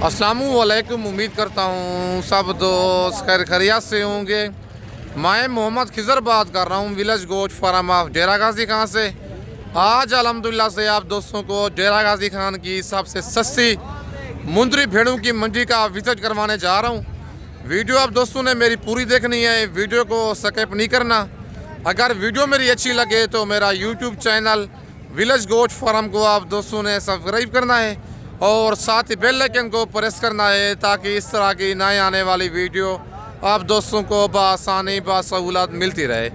अस्सलामुअलैकुम। उम्मीद करता हूँ सब दोस्त खैर खैरियत से होंगे। मैं मोहम्मद खिज़र बात कर रहा हूँ विलेज गोट फार्म ऑफ डेरा गाजी खान से। आज अल्हम्दुलिल्लाह से आप दोस्तों को डेरा गाजी खान की सबसे सस्ती मुंदरी भेड़ों की मंडी का विजिट करवाने जा रहा हूँ। वीडियो आप दोस्तों ने मेरी पूरी देखनी है, वीडियो को स्किप नहीं करना। अगर वीडियो मेरी अच्छी लगे तो मेरा YouTube channel village goat farm को आप दोस्तों ने सब्सक्राइब करना है और साथ ही बेल आइकन को प्रेस करना है ताकि इस तरह की नए आने वाली वीडियो आप दोस्तों को बआसानी बासहूलत मिलती रहे।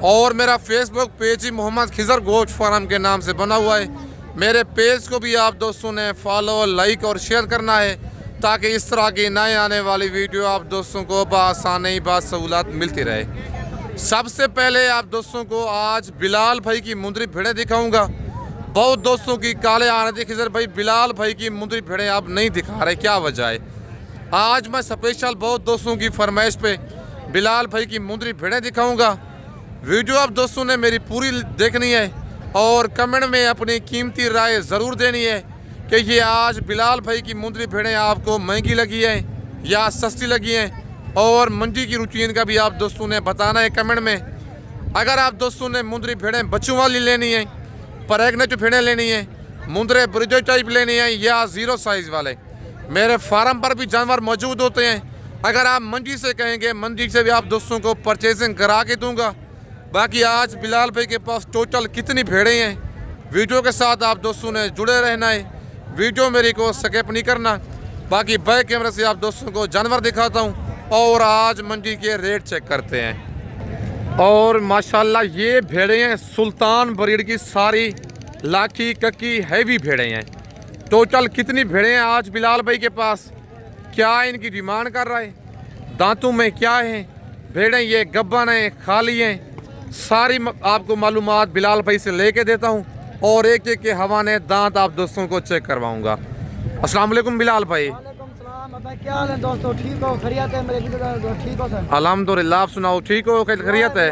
और मेरा फेसबुक पेज ही मोहम्मद खिज़र गोट फार्म के नाम से बना हुआ है। मेरे पेज को भी आप दोस्तों ने फॉलो, लाइक और शेयर करना है ताकि इस तरह की नए आने वाली वीडियो आप दोस्तों को बआसानी बासहूलत मिलती रहे। सबसे पहले आप दोस्तों को आज बिलाल भाई की मुंदरी भेड़ें दिखाऊंगा। बहुत दोस्तों की काले आ रहे थे खिज़र भाई बिलाल भाई की मुंदरी भेड़ें आप नहीं दिखा रहे, क्या वजह है? आज मैं स्पेशल बहुत दोस्तों की फरमाइश पे बिलाल भाई की मुंदरी भेड़ें दिखाऊंगा। वीडियो आप दोस्तों ने मेरी पूरी देखनी है और कमेंट में अपनी कीमती राय ज़रूर देनी है कि ये आज बिलाल भाई की मुंदरी भेड़ें आपको महंगी लगी हैं या सस्ती लगी हैं। और मंडी की रूटीन का भी आप दोस्तों ने बताना है कमेंट में। अगर आप दोस्तों ने मुंदरी भेड़ें बच्चों वाली लेनी है, प्रेग्नेंट भेड़ें लेनी है, मुंदरे ब्रिजो टाइप लेनी है या ज़ीरो साइज़ वाले, मेरे फार्म पर भी जानवर मौजूद होते हैं। अगर आप मंडी से कहेंगे मंडी से भी आप दोस्तों को परचेजिंग करा के दूंगा। बाकी आज बिलाल भाई के पास टोटल कितनी भेड़ें हैं, वीडियो के साथ आप दोस्तों ने जुड़े रहना है, वीडियो मेरी को स्किप नहीं करना। बाकी बैक कैमरे से आप दोस्तों को जानवर दिखाता हूँ और आज मंडी के रेट चेक करते हैं। और माशाल्लाह ये भेड़ें हैं सुल्तान ब्रीड की, सारी लाठी कक्की हैवी भेड़ें हैं। टोटल कितनी भेड़ें हैं आज बिलाल भाई के पास, क्या इनकी डिमांड कर रहा है, दांतों में क्या है, भेड़ें ये गब्बन हैं खाली हैं, सारी आपको मालूमात बिलाल भाई से लेके देता हूं और एक एक के हवाने दांत आप दोस्तों को चेक करवाऊंगा। अस्सलाम वालेकुम बिलाल भाई। क्या हाल है दोस्तों, ठीक हो? खैरियत है मेरे ठीक हो सर? अल्हम्दुलिल्लाह। आप सुनाओ, ठीक हो? खैरियत है?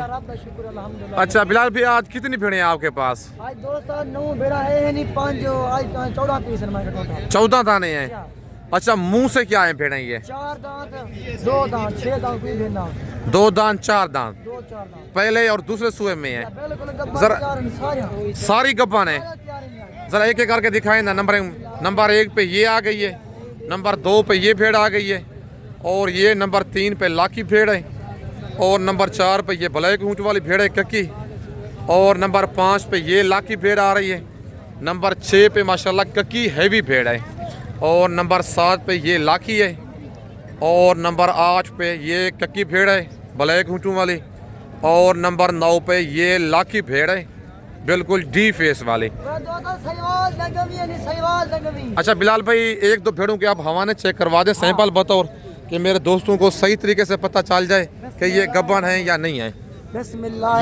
अच्छा बिलाल भाई आज कितनी भेड़ें हैं आपके पास? आज दोस्त 9 भेड़ा है नहीं 5, आज 14 पीस है हमारे टोटल। 14 दाने हैं। अच्छा मुंह से क्या है भेड़ें ये? 4 दांत, 2 दांत, 6 दांत, 2 दांत 4 दांत, 2-4 दांत पहले और दूसरे सुए में है। जरा सारी गब्बन है। जरा एक एक करके दिखाएं ना। नंबर 1 पे ये आ गई है, नंबर 2 पे ये भेड़ आ गई है और ये नंबर 3 पे लाकी भेड़ है और नंबर 4 पे ये ब्लैक ऊँट वाली भेड़ है कक्की और नंबर 5 पे ये लाकी भेड़ आ रही है। नंबर 6 पे माशाल्लाह कक्की हैवी भेड़ है और नंबर 7 पे ये लाकी है और नंबर 8 पे ये कक्की भेड़ है ब्लैक ऊँटों वाली और नंबर 9 पे ये लाकी भेड़ है बिल्कुल डी फेस वाले। अच्छा बिलाल भाई 1-2 भेड़ों के आप हवाने चेक करवा दें सैंपल बतौर कि मेरे दोस्तों को सही तरीके से पता चल जाए कि ये गब्बन है या नहीं है।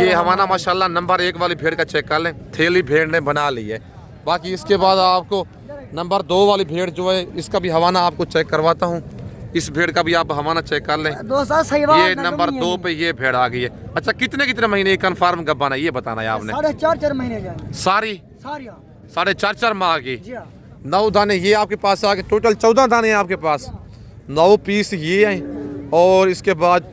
ये हवाना माशाल्लाह नंबर 1 वाली भेड़ का चेक कर लें, थैली भेड़ ने बना ली है। बाकी इसके बाद आपको नंबर 2 वाली भेड़ जो है इसका भी हवाना आपको चेक करवाता हूँ। इस भेड़ का भी आप हवाना चेक कर लें। ये नंबर 2 पे ये भेड़ आ गई है। अच्छा कितने महीने कन्फर्म गब्बन है ये बताना है आपने? 4.5 महीने सारी 4.5 माह की। 9 दाने ये आपके पास आ गए, टोटल 14 दाने हैं आपके पास। 9 पीस ये हैं और इसके बाद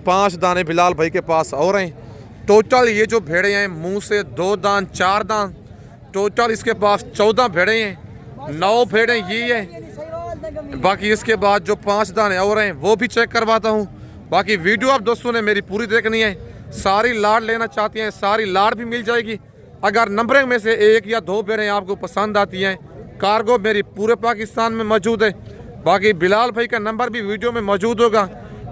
5 दाने बिलाल भाई के पास और हैं। टोटल ये जो भेड़े हैं मुंह से 2 दान 4 दान, टोटल इसके पास 14 भेड़े हैं। 9 भेड़े ये हैं। बाकी इसके बाद जो 5 दाने और हैं वो भी चेक करवाता हूँ। बाकी वीडियो आप दोस्तों ने मेरी पूरी देखनी है। सारी लाड़ लेना चाहती हैं सारी लाड़ भी मिल जाएगी। अगर नंबरिंग में से 1 या 2 भेड़ें आपको पसंद आती हैं, कार्गो मेरी पूरे पाकिस्तान में मौजूद है। बाकी बिलाल भाई का नंबर भी वीडियो में मौजूद होगा।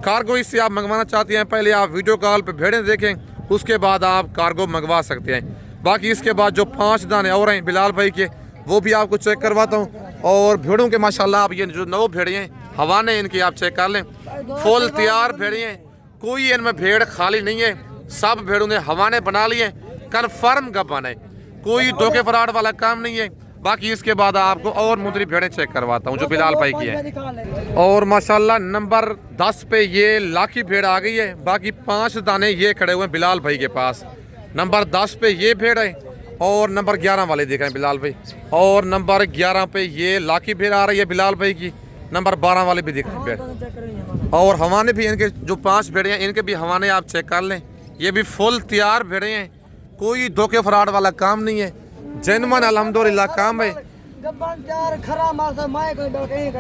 कार्गो इससे आप मंगवाना चाहते हैं पहले आप वीडियो कॉल पे भेड़ें देखें, उसके बाद आप कार्गो मंगवा सकते हैं। बाकी इसके बाद जो 5 दाने और हैं बिलाल भाई के वो भी आपको चेक करवाता हूँ। और भेड़ों के माशाल्लाह आप ये जो 9 भेड़े हैं हवाने इनकी आप चेक कर लें, फुल तैयार भेड़े हैं, कोई इनमें भेड़ खाली नहीं है। सब भेड़ों ने हवाने बना लिए, कन्फर्म गब्बन है, कोई धोखे फराड वाला काम नहीं है। बाकी इसके बाद आपको और मुंदरी भेड़ें चेक करवाता हूँ जो बिलाल भाई की है। और माशाल्लाह नंबर 10 पे ये लाखी भेड़ आ गई है। बाकी 5 दाने ये खड़े हुए हैं बिलाल भाई के पास। नंबर 10 पे ये भेड़ है और नंबर 11 वाले देखें बिलाल भाई, और नंबर 11 पे ये लाखी भेड़ आ रही है बिलाल भाई की। नंबर 12 वाले भी दिखाएं भेड़। चेक करेंगे और हवाने भी इनके जो 5 भेड़े हैं इनके भी हवाने आप चेक कर लें। ये भी फुल तैयार भेड़े हैं, कोई धोखे फराड वाला काम नहीं है, जेनुइन अल्हम्दुलिल्लाह काम है।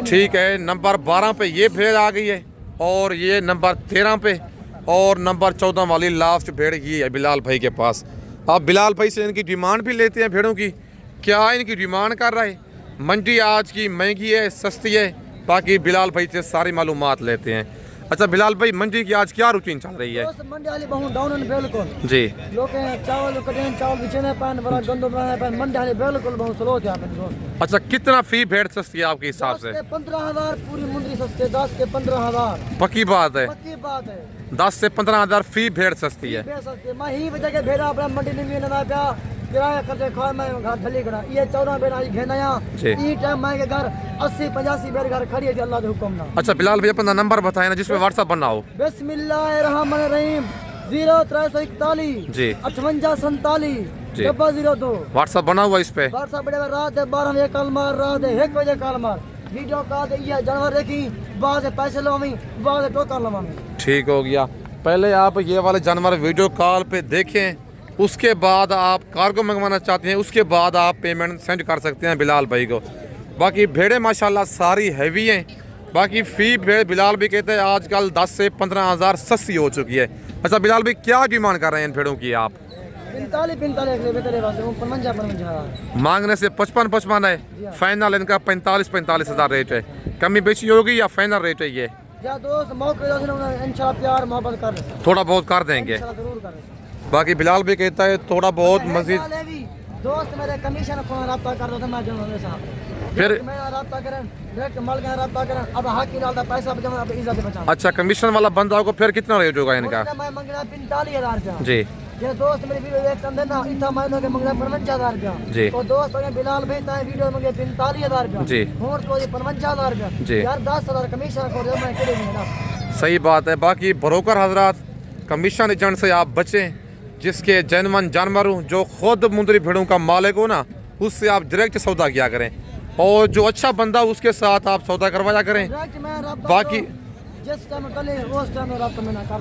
ठीक है, नंबर 12 पे ये भेड़ आ गई है और ये नंबर 13 पे और नंबर 14 वाली लास्ट भेड़ ये है बिलाल भाई के पास। आप बिलाल भाई से इनकी डिमांड भी लेते हैं भेड़ों की, क्या इनकी डिमांड कर रहे हैं। मंडी आज की महंगी है सस्ती है, बाकी बिलाल भाई से सारी मालूमात लेते हैं। अच्छा बिलाल भाई, मंडी की आज क्या रूटीन चल रही है? मंडी वाली बहुत डाउन है बिल्कुल जी। लोग चावल कटें चावल बिछने पान बड़ा गंदम बनाने पान मंडी वाली बिल्कुल बहुत स्लो है आपके दोस्त। अच्छा, कितना फी भेड़ सस्ती है आपके हिसाब से? 15,000 पूरी मंडी सस्ते, 10 के 15,000। पक्की बात है, पक्की बात है। 10 से 15,000 फी भेड़ सस्ती है। भेड़ सस्ते मैं ही वजह के भेड़ा अपना मंडी में ना प्या किराया खर्चे खाए मैं घर ढली करा ये 14 भेड़ आज घेनाया जी। ई टाइम मैं के घर 80-85 भेड़ घर खड़ी है जी अल्लाह के हुक्म ना। अच्छा बिलाल भाई, अपना नंबर बताएं ना जिसमें व्हाट्सएप बनाओ। बिस्मिल्लाहिर्रहमानिर्रहीम 0341 जी 5847 जी 02 व्हाट्सएप बना हुआ इस पे। व्हाट्सएप बड़े रात है 12 बजे कॉल मार, रात है 1 बजे कॉल मार, वीडियो कॉल दे ये जानवर देखी बाद में पैसे लवामी बाद में टोकन लवामी। ठीक हो गया, पहले आप ये वाले जानवर वीडियो कॉल पे देखें, उसके बाद आप कार्गो मंगवाना चाहते हैं उसके बाद आप पेमेंट सेंड कर सकते हैं बिलाल भाई को। बाकी भेड़ें माशाल्लाह सारी हैवी हैं। बाकी फ़ी भेड़ बिलाल भी कहते हैं आजकल 10 से 15,000 सस्ती हो चुकी है। अच्छा बिलाल भाई, क्या डिमांड कर रहे हैं इन भेड़ों की आप? 45 मांगने से 55 है, फाइनल इनका 45,000 रेट है। कमी बेची होगी या फाइनल रेट है ये? या दोस्त मौके इंशाल्लाह प्यार मोहब्बत कर थोड़ा बहुत कर देंगे। जरूर कर बाकी बिलाल भी कहता है थोड़ा बहुत मजीद। दोस्त मेरे कमीशन को रब्ता कर दो मैं जो साहब फिर मैं रब्ता करें डायरेक्ट माल का रब्ता करें अब हक की डालता पैसा बचाऊं अब इज्जत बचाऊं। अच्छा, कमीशन वाला बंदा को फिर कितना रेट होगा इनका? मैं मंगना 45,000 रुपया जी। ये दोस्त मेरी वीडियो देख संदे ना इतना मैं लोग मंगना 55,000 रुपया जी। तो दोस्त ने बिलाल भाई ताए वीडियो मंगे 45,000 रुपया जी। और तो ये 55,000 रुपया जी। यार 10,000 कमीशन को दे मैं केड़े नहीं ना। सही बात है। बाकी ब्रोकर हजरात, कमीशन एजेंट से आप बचें, जिसके जेनुइन जानवर हो, जो खुद मुंदरी भेड़ों का मालिक हो ना, उससे आप डायरेक्ट सौदा किया करें और जो अच्छा बंदा उसके साथ आप सौदा करवाया करें। बाकी जिस टाइम कले उस टाइम रब्ता में ना कर।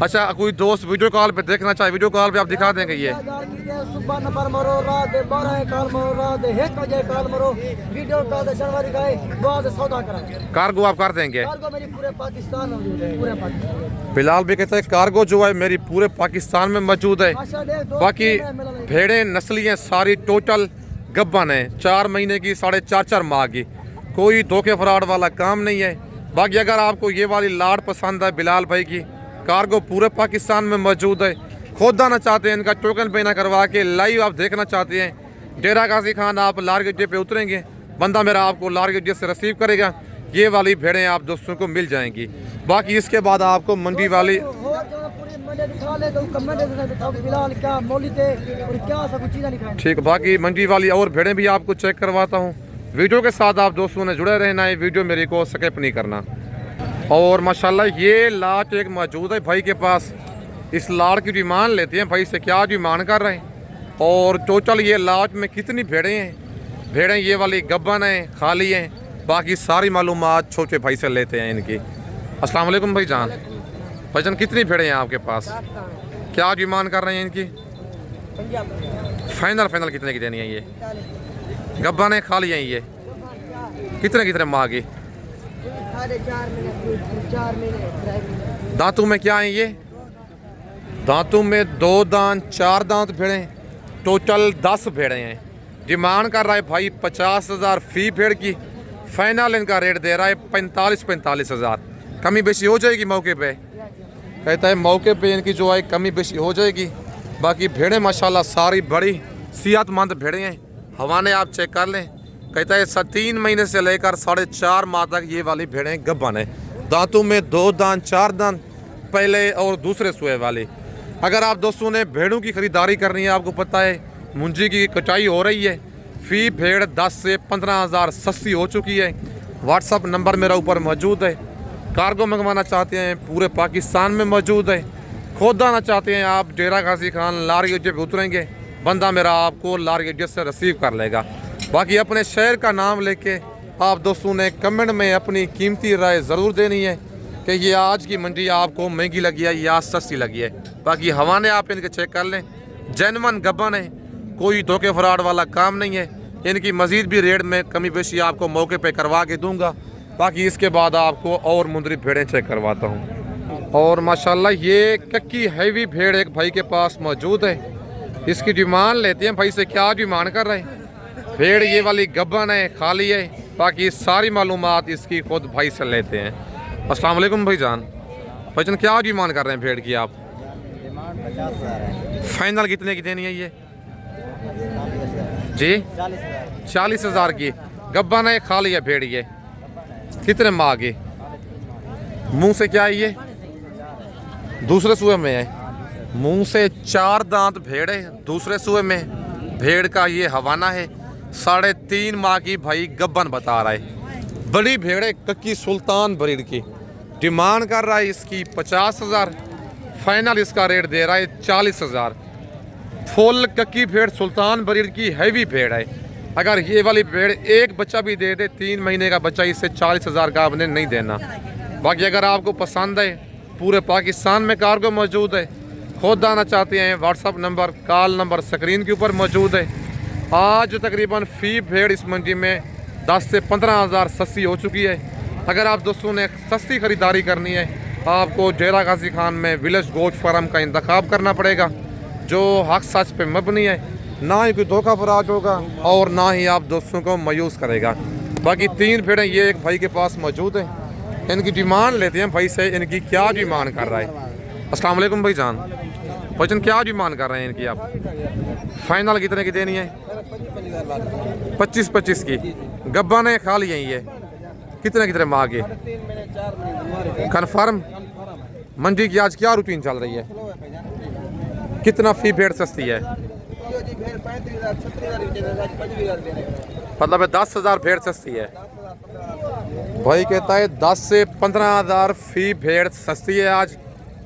अच्छा, कोई दोस्त वीडियो कॉल पे देखना चाहे, वीडियो कॉल पे आप दिखा देंगे ये? सुबह नंबर मरो रात 12 कॉल मरो रात 1 बजे कॉल मरो वीडियो कॉल जनवरी का बाद सौदा करा कार्गो आप कर देंगे? कार्गो मेरी पूरे पाकिस्तान में मौजूद है, पूरे पाकिस्तान। बिलाल भी कहते हैं कार्गो जो है मेरी पूरे पाकिस्तान में मौजूद है। बाकी भेड़ें नस्ली हैं सारी, टोटल गब्बन है, 4 महीने की 4.5 माह की, कोई धोखे फराड वाला काम नहीं है। बाकी अगर आपको ये वाली लाड़ पसंद है बिलाल भाई की, कार्गो पूरे पाकिस्तान में मौजूद है। खुद आना चाहते हैं, इनका टोकन पे ना करवा के लाइव आप देखना चाहते हैं, डेरा गाजी खान आप लार गड्ढे पे उतरेंगे, बंदा मेरा आपको लार गड्ढे से रिसीव करेगा, ये वाली भेड़ें आप दोस्तों को मिल जाएंगी। बाकी इसके बाद आपको मंडी वाली ठीक, बाकी मंडी वाली और भेड़ें भी आपको चेक करवाता हूँ। वीडियो के साथ आप दोस्तों ने जुड़े रहना है, वीडियो मेरे को स्किप नहीं करना। और माशाल्लाह ये लाट एक मौजूद है भाई के पास, इस लाट की डिमांड लेते हैं भाई से, क्या डिमांड कर रहे हैं और टोटल ये लाट में कितनी भेड़ें हैं। भेड़ें ये वाली गब्बन हैं, खाली हैं, बाकी सारी मालूमात छोटे भाई से लेते हैं इनकी। अस्सलाम वालेकुम भाई जान। भाईजान कितनी भेड़ें हैं आपके पास, क्या डिमांड कर रहे हैं इनकी? फाइनल कितने की देनी है ये? गब्बन है, खाली हैं ये, कितने माह की? 4 महीने। दांतों में क्या है ये? दांतों में 2 दांत 4 दांत भेड़ें, टोटल 10 भेड़ें हैं। डिमांड कर रहा है भाई 50,000 फी भेड़ की, फाइनल इनका रेट दे रहा है 45,000। कमी बेशी हो जाएगी मौके पे, कहता है मौके पे इनकी जो है कमी बेशी हो जाएगी। बाकी भेड़ें माशाल्लाह सारी बड़ी सेहतमंद भेड़ें हैं, हवाने आप चेक कर लें। कहता है 3 महीने से लेकर 4.5 माह तक ये वाली भेड़ें गब्बन है। दांतों में 2 दांत 4 दांत पहले और दूसरे सुए वाली। अगर आप दोस्तों ने भेड़ों की ख़रीदारी करनी है, आपको पता है मुंजी की कटाई हो रही है, फ़ी भेड़ 10 से 15,000 सस्ती हो चुकी है। व्हाट्सअप नंबर मेरा ऊपर मौजूद है। कार्गो मंगवाना चाहते हैं पूरे पाकिस्तान में मौजूद है। खुद आना चाहते हैं आप डेरा गाजी खान लारी अड्डे पे उतरेंगे, बंदा मेरा आपको लारी अड्डे से रिसीव कर लेगा। बाकी अपने शहर का नाम लेके आप दोस्तों ने कमेंट में अपनी कीमती राय ज़रूर देनी है कि ये आज की मंडी आपको महंगी लगी है या सस्ती लगी है। बाकी हवाने आप इनके चेक कर लें, जेन्युइन गब्बन है, कोई धोखे फ्रॉड वाला काम नहीं है। इनकी मज़ीद भी रेट में कमी पेशी आपको मौके पे करवा के दूंगा। बाकी इसके बाद आपको और मुंदरी भेड़ें चेक करवाता हूँ। और माशाल्लाह ये कक्की हैवी भेड़ एक भाई के पास मौजूद है। इसकी डिमांड लेते हैं भाई से, क्या डिमांड कर रहे हैं। भेड़ ये वाली गब्बन है, खाली है। बाकी सारी मालूमात इसकी खुद भाई से लेते हैं। अस्सलाम वालेकुम भाईजान। भाईजान क्या डिमांड कर रहे हैं भेड़ की आप? डिमांड 50,000 है। फाइनल कितने की देनी है ये जी? 40,000 की गब्बन है, खाली है भेड़। ये कितने माह की? मुंह से क्या है ये? दूसरे सूए में है। मुंह से 4 दांत भेड़ है, दूसरे सूए में। भेड़ का ये हवाना है, 3.5 माह की भाई गब्बन बता रहा है। बड़ी भेड़ है, कक्की सुल्तान ब्रीड की। डिमांड कर रहा है इसकी 50,000। फाइनल इसका रेट दे रहा है 40,000। फुल कक्की भेड़ सुल्तान ब्रीड की हैवी भेड़ है। अगर ये वाली भेड़ एक बच्चा भी दे दे, 3 महीने का बच्चा, इससे 40,000 का आपने नहीं देना। बाकी अगर आपको पसंद है, पूरे पाकिस्तान में कार्गो मौजूद है। खुद आना चाहते हैं, WhatsApp number, call number screen के ऊपर मौजूद है। आज तकरीबन फी भेड़ इस मंडी में 10 से 15,000 सस्ती हो चुकी है। अगर आप दोस्तों ने सस्ती ख़रीदारी करनी है, आपको डेरा गाजी खान में विलेज गोट फार्म का इंतखाब करना पड़ेगा, जो हक सच पे मबनी है। ना ही कोई धोखा फराज होगा और ना ही आप दोस्तों को मायूस करेगा। बाकी 3 भेड़ें ये एक भाई के पास मौजूद है। इनकी डिमांड लेते हैं भाई से, इनकी क्या डिमांड कर रहा है। अस्सलाम वालेकुम भाईजान। भाईजान क्या डिमांड कर रहे हैं इनकी आप? फाइनल कितने की देनी है? 25-25 की गब्बा ने खा ली है। ये कितने माह के? कन्फर्म। मंडी की आज क्या रूटीन चल रही है? कितना फी भेड़ सस्ती है? मतलब 10,000 भेड़ सस्ती है। भाई कहता है 10 से 15,000 फी भेड़ सस्ती है आज।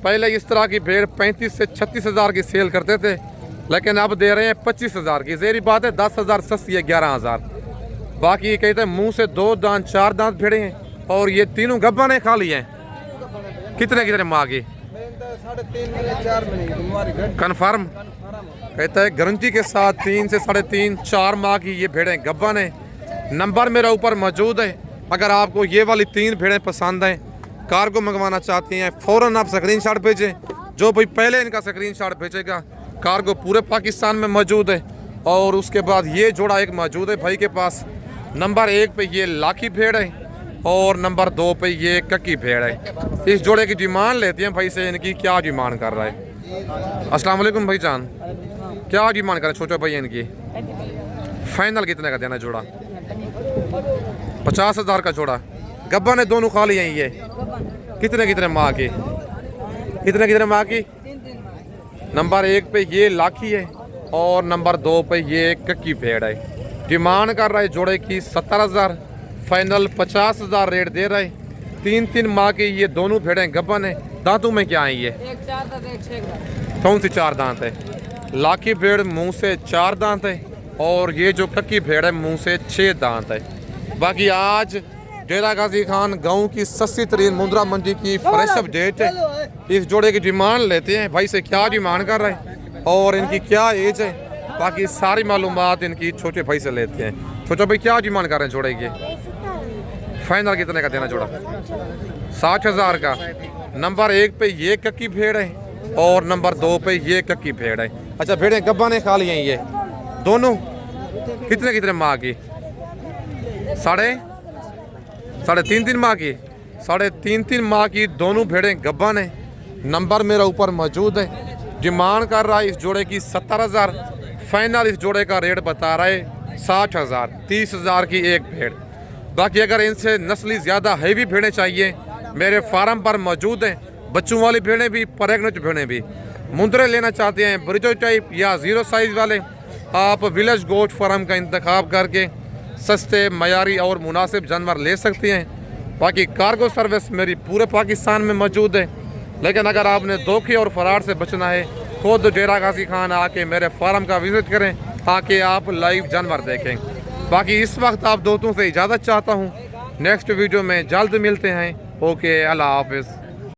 पहले इस तरह की भेड़ 35 से 36,000 की सेल करते थे, लेकिन अब दे रहे हैं 25,000 की। ज़ेरी बात है, 10,000 सस्ती है 11,000। बाकी कहते हैं मुंह से 2 दांत 4 दांत भेड़े हैं और ये तीनों गब्बा ने खा लिए हैं। कितने माह की? 3.5 कन्फर्म। कहता है गारंटी के साथ 3 से 3.5-4 माह की ये भेड़ें गब्बन है। नंबर मेरा ऊपर मौजूद है। अगर आपको ये वाली 3 भेड़ें पसंद हैं, कार्गो मंगवाना चाहती हैं, फ़ौरन आप स्क्रीनशॉट भेजें। जो भाई पहले इनका स्क्रीनशॉट भेजेगा, कार्गो पूरे पाकिस्तान में मौजूद है। और उसके बाद ये जोड़ा एक मौजूद है भाई के पास। नंबर 1 पे ये लाखी भेड़ है और नंबर 2 पे ये कक्की भेड़ है। इस जोड़े की डिमांड लेते हैं भाई से, इनकी क्या डिमांड कर रहा है। अस्सलाम वालेकुम भाईजान। क्या डिमांड कर रहे हैं छोटे भाई इनकी? फाइनल कितने का देना जोड़ा? 50,000 का जोड़ा। गब्बा ने दोनों खा लिए हैं। ये कितने माह की? कितने माह की? नंबर 1 पे ये लाखी है और नंबर 2 पे ये कक्की भेड़ है। डिमांड कर रहा है जोड़े की 70,000। फाइनल 50,000 रेट दे रहा है। 3 माह की ये दोनों भेड़ें गब्बन है। दांतों में क्या है? ये कौन सी 4 दांत है? लाखी भेड़ मुंह से 4 दांत है और ये जो कक्की भेड़ है मुंह से 6 दांत है। बाकी आज डेरा गाजी खान गांव की सस्ती तरीन मुंद्रा मंडी की फ्रेश अपडेट है। इस जोड़े की डिमांड लेते हैं भाई से, क्या डिमांड कर रहे हैं और इनकी क्या एज है। बाकी सारी मालूमात इनकी छोटे भाई से लेते हैं। छोटे भाई क्या डिमांड कर रहे हैं जोड़े की? फाइनल कितने का देना जोड़ा? 60,000 का। नंबर 1 पे ये कक्की भेड़ है और नंबर 2 पे ये कक्की भेड़ है। अच्छा, भेड़ें गब्बा ने खा ली हैं ये दोनों। कितने माह की? 3.5 माह की। 3.5 माह की दोनों भेड़ें गब्बन है। नंबर मेरा ऊपर मौजूद है। डिमांड कर रहा है इस जोड़े की 70,000। फाइनल इस जोड़े का रेट बता रहा है 60,000। 30,000 की एक भेड़। बाकी अगर इनसे नस्ली ज़्यादा हैवी भेड़ें चाहिए, मेरे फार्म पर मौजूद हैं। बच्चों वाली भेड़ें भी, प्रेग्नेंट भेड़ें भी। मुंदरे लेना चाहते हैं, ब्रिजो टाइप या 0 साइज़ वाले, आप विलेज गोट फार्म का इंतखाब करके सस्ते, मयारी और मुनासिब जानवर ले सकते हैं। बाकी कार्गो सर्विस मेरी पूरे पाकिस्तान में मौजूद है। लेकिन अगर आपने धोखे और फरार से बचना है, खुद डेरा गाजी खान आके मेरे फार्म का विज़िट करें, आके आप लाइव जानवर देखें। बाकी इस वक्त आप दोस्तों से इजाज़त चाहता हूँ। नेक्स्ट वीडियो में जल्द मिलते हैं। ओके, अल्लाह हाफिज़।